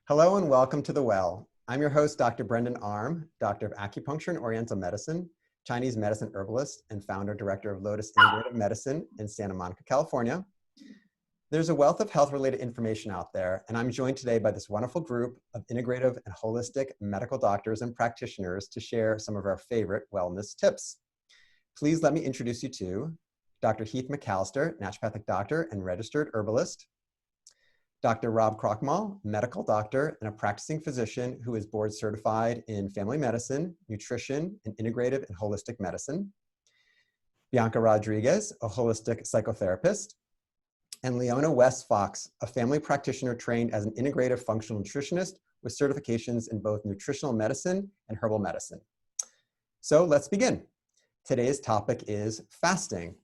Hello and welcome to The Well. I'm your host, Dr. Brendan Arm, Doctor of Acupuncture and Oriental Medicine, Chinese medicine herbalist, and founder-director of Lotus Integrative Medicine in Santa Monica, California. There's a wealth of health-related information out there, and I'm joined today by this wonderful group of integrative and holistic medical doctors and practitioners to share some of our favorite wellness tips. Please let me introduce you to Dr. Heath McAllister, naturopathic doctor and registered herbalist, Dr. Rob Krochmal, medical doctor and a practicing physician who is board certified in family medicine, nutrition, and integrative and holistic medicine, Bianca Rodriguez, a holistic psychotherapist, and Leona West Fox, a family practitioner trained as an integrative functional nutritionist with certifications in both nutritional medicine and herbal medicine. So let's begin. Today's topic is fasting.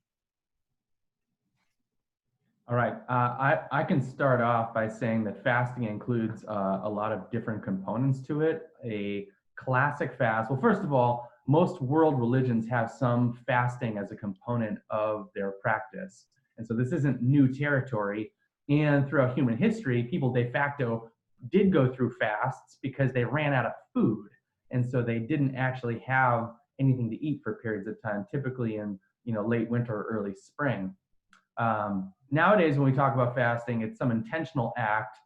All right, I can start off by saying that fasting includes a lot of different components to it. A classic fast, well, first of all, most world religions have some fasting as a component of their practice. And so this isn't new territory. And throughout human history, people de facto did go through fasts because they ran out of food. And so they didn't actually have anything to eat for periods of time, typically in late winter or early spring. Nowadays, when we talk about fasting, it's some intentional act,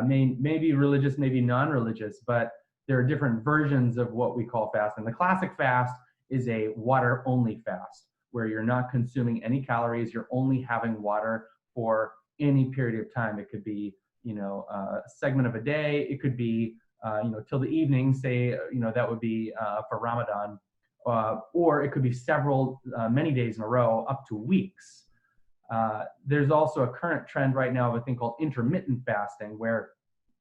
maybe religious, maybe non-religious, but there are different versions of what we call fasting. The classic fast is a water-only fast, where you're not consuming any calories, you're only having water for any period of time. It could be, a segment of a day, it could be, till the evening, say, that would be for Ramadan, or it could be many days in a row, up to weeks. There's also a current trend right now of a thing called intermittent fasting, where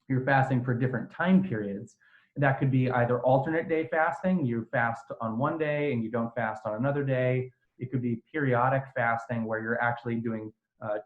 you're fasting for different time periods. That could be either alternate day fasting, you fast on one day and you don't fast on another day. It could be periodic fasting, where you're actually doing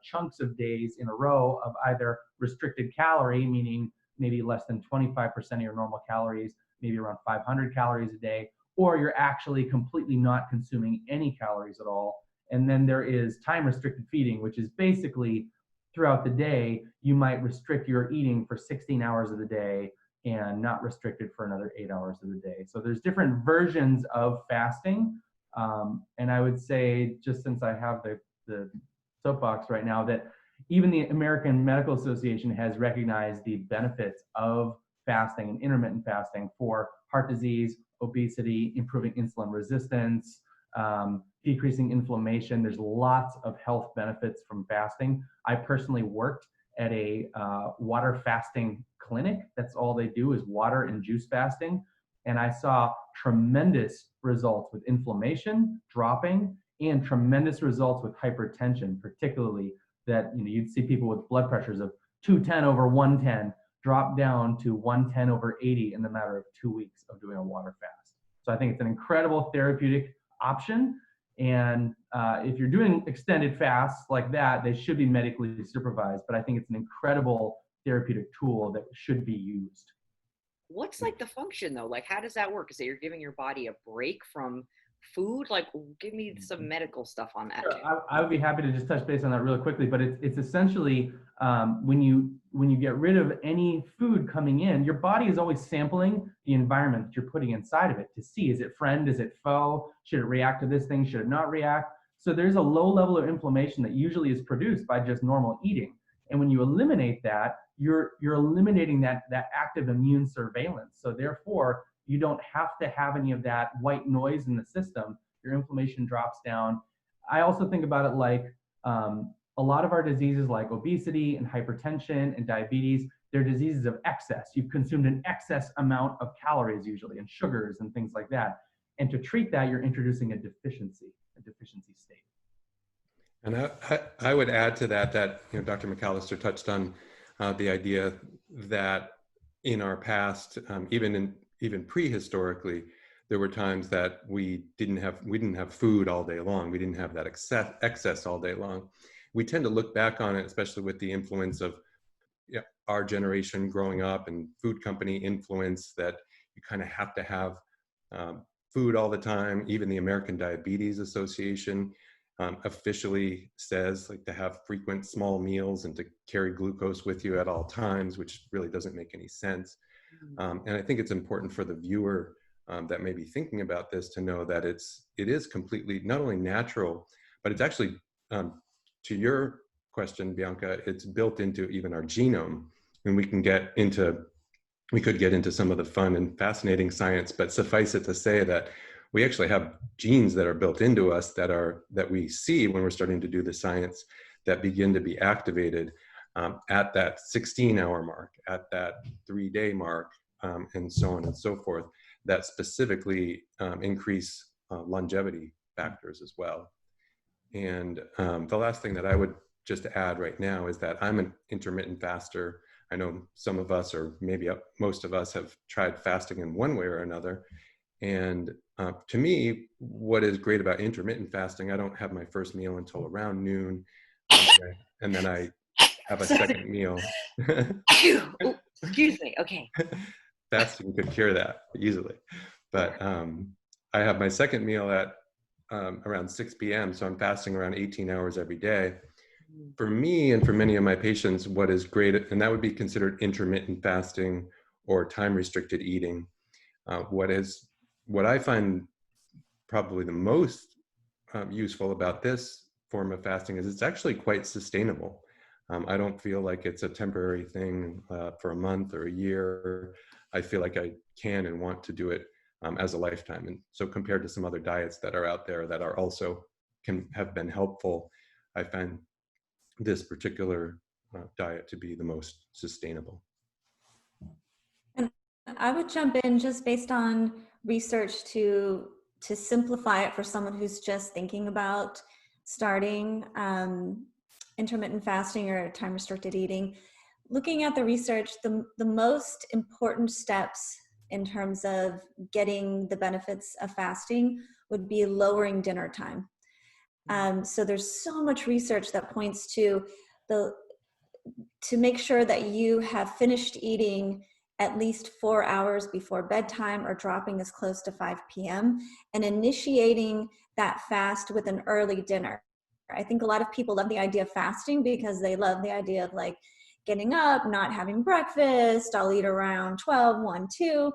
chunks of days in a row of either restricted calorie, meaning maybe less than 25% of your normal calories, maybe around 500 calories a day, or you're actually completely not consuming any calories at all. And then there is time-restricted feeding, which is basically throughout the day, you might restrict your eating for 16 hours of the day and not restricted for another 8 hours of the day. So there's different versions of fasting. And I would say, just since I have the soapbox right now, that even the American Medical Association has recognized the benefits of fasting and intermittent fasting for heart disease, obesity, improving insulin resistance, decreasing inflammation. There's lots of health benefits from fasting. I personally worked at a water fasting clinic. That's all they do is water and juice fasting. And I saw tremendous results with inflammation dropping and tremendous results with hypertension, particularly that you'd see people with blood pressures of 210 over 110 drop down to 110 over 80 in the matter of 2 weeks of doing a water fast. So I think it's an incredible therapeutic option. And if you're doing extended fasts like that, they should be medically supervised. But I think it's an incredible therapeutic tool that should be used. What's like the function though? Like, how does that work? Is that you're giving your body a break from food? Like, give me some medical stuff on that. Sure. I would be happy to just touch base on that really quickly, but it's essentially when you get rid of any food coming in, your body is always sampling the environment that you're putting inside of it to see, is it friend, is it foe, should it react to this thing, should it not react? So there's a low level of inflammation that usually is produced by just normal eating. And when you eliminate that, you're eliminating that active immune surveillance. So therefore, you don't have to have any of that white noise in the system. Your inflammation drops down. I also think about it like a lot of our diseases like obesity and hypertension and diabetes, they're diseases of excess. You've consumed an excess amount of calories usually and sugars and things like that. And to treat that, you're introducing a deficiency state. And I would add to that Dr. McAllister touched on the idea that in our past, even prehistorically, there were times that we didn't have food all day long. We didn't have that excess all day long. We tend to look back on it, especially with the influence of our generation growing up and food company influence, that you kind of have to have food all the time. Even the American Diabetes Association officially says like to have frequent small meals and to carry glucose with you at all times, which really doesn't make any sense. And I think it's important for the viewer that may be thinking about this to know that it is completely not only natural, but it's actually, to your question, Bianca, it's built into even our genome, and we could get into some of the fun and fascinating science, but suffice it to say that we actually have genes that are built into us that we see when we're starting to do the science that begin to be activated at that 16-hour mark, at that 3-day mark, and so on and so forth, that specifically increase longevity factors as well. And the last thing that I would just add right now is that I'm an intermittent faster. I know some of us, or maybe most of us, have tried fasting in one way or another. And to me, what is great about intermittent fasting, I don't have my first meal until around noon, and then I have a second meal. Oh, excuse me. Okay. Fasting could cure that easily. But I have my second meal at around 6 p.m. So I'm fasting around 18 hours every day. For me and for many of my patients, what is great, and that would be considered intermittent fasting or time restricted eating. What I find probably the most useful about this form of fasting is it's actually quite sustainable. I don't feel like it's a temporary thing for a month or a year. I feel like I can and want to do it as a lifetime. And so compared to some other diets that are out there that are also can have been helpful, I find this particular diet to be the most sustainable. And I would jump in just based on research to simplify it for someone who's just thinking about starting intermittent fasting or time restricted eating. Looking at the research, the most important steps in terms of getting the benefits of fasting would be lowering dinner time. So there's so much research that points to make sure that you have finished eating at least 4 hours before bedtime or dropping as close to 5 p.m. and initiating that fast with an early dinner. I think a lot of people love the idea of fasting because they love the idea of like getting up, not having breakfast, I'll eat around 12, 1, 2.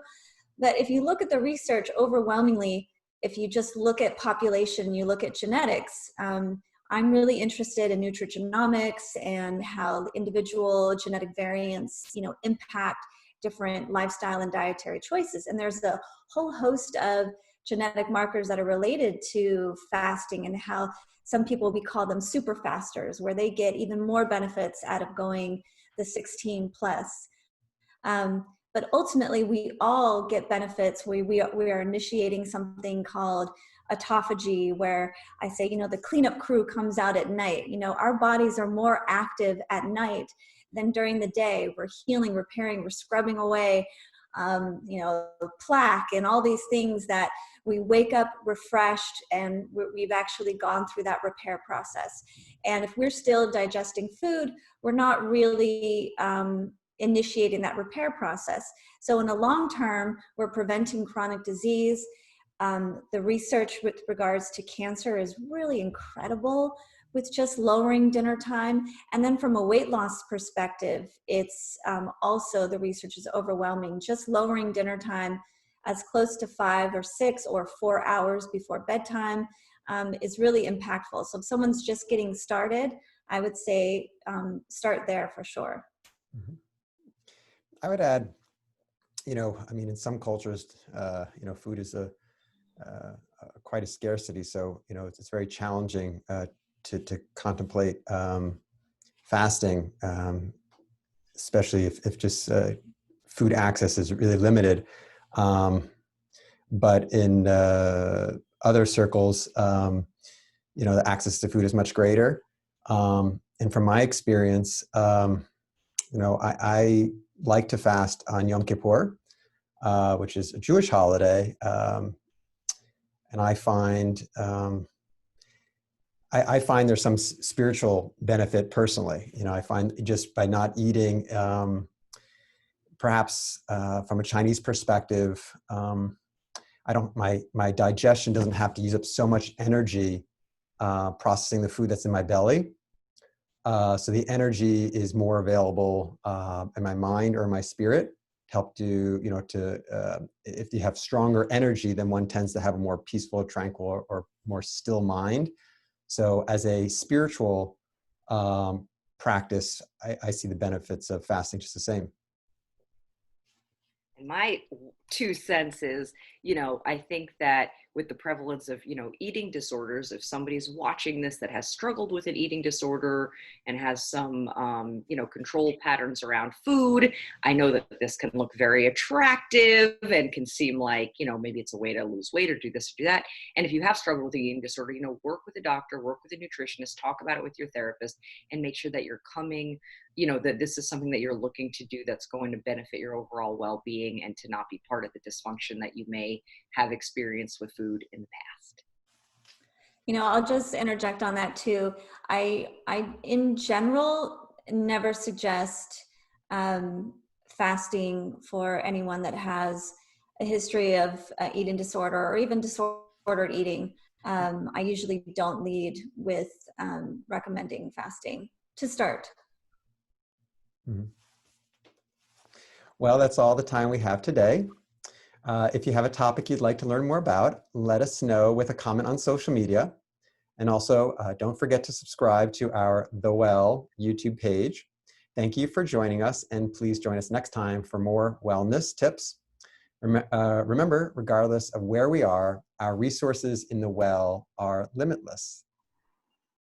But if you look at the research, overwhelmingly, if you just look at population, you look at genetics, I'm really interested in nutrigenomics and how individual genetic variants, impact different lifestyle and dietary choices. And there's a whole host of genetic markers that are related to fasting and how some people, we call them super fasters, where they get even more benefits out of going the 16 plus. But ultimately, we all get benefits. We are initiating something called autophagy, where I say, the cleanup crew comes out at night. Our bodies are more active at night than during the day. We're healing, repairing, we're scrubbing away, plaque and all these things that we wake up refreshed, and we've actually gone through that repair process. And if we're still digesting food, we're not really initiating that repair process. So in the long term, we're preventing chronic disease. The research with regards to cancer is really incredible with just lowering dinner time. And then from a weight loss perspective, it's also, the research is overwhelming. Just lowering dinner time as close to 5 or 6 or 4 hours before bedtime is really impactful. So if someone's just getting started, I would say start there for sure. Mm-hmm. I would add, in some cultures, food is quite a scarcity. So, it's very challenging to contemplate fasting, especially if just food access is really limited. But in other circles, the access to food is much greater. And from my experience, I like to fast on Yom Kippur, which is a Jewish holiday. And I find there's some spiritual benefit personally. I find just by not eating, perhaps from a Chinese perspective, my digestion doesn't have to use up so much energy processing the food that's in my belly. So the energy is more available in my mind or my spirit. Help to, if you have stronger energy, then one tends to have a more peaceful, tranquil, or more still mind. So as a spiritual practice, I see the benefits of fasting just the same. My 2 cents is, I think that with the prevalence of, eating disorders, if somebody's watching this that has struggled with an eating disorder and has some, control patterns around food, I know that this can look very attractive and can seem like, maybe it's a way to lose weight or do this or do that. And if you have struggled with the eating disorder, work with a doctor, work with a nutritionist, talk about it with your therapist, and make sure that you're coming, that this is something that you're looking to do that's going to benefit your overall well-being and to not be part of the dysfunction that you may have experienced with food in the past. I'll just interject on that too. I in general never suggest fasting for anyone that has a history of eating disorder or even disordered eating. I usually don't lead with recommending fasting to start. Mm-hmm. Well, that's all the time we have today. If you have a topic you'd like to learn more about, let us know with a comment on social media. And also, don't forget to subscribe to our The Well YouTube page. Thank you for joining us, and please join us next time for more wellness tips. Remember, regardless of where we are, our resources in the well are limitless.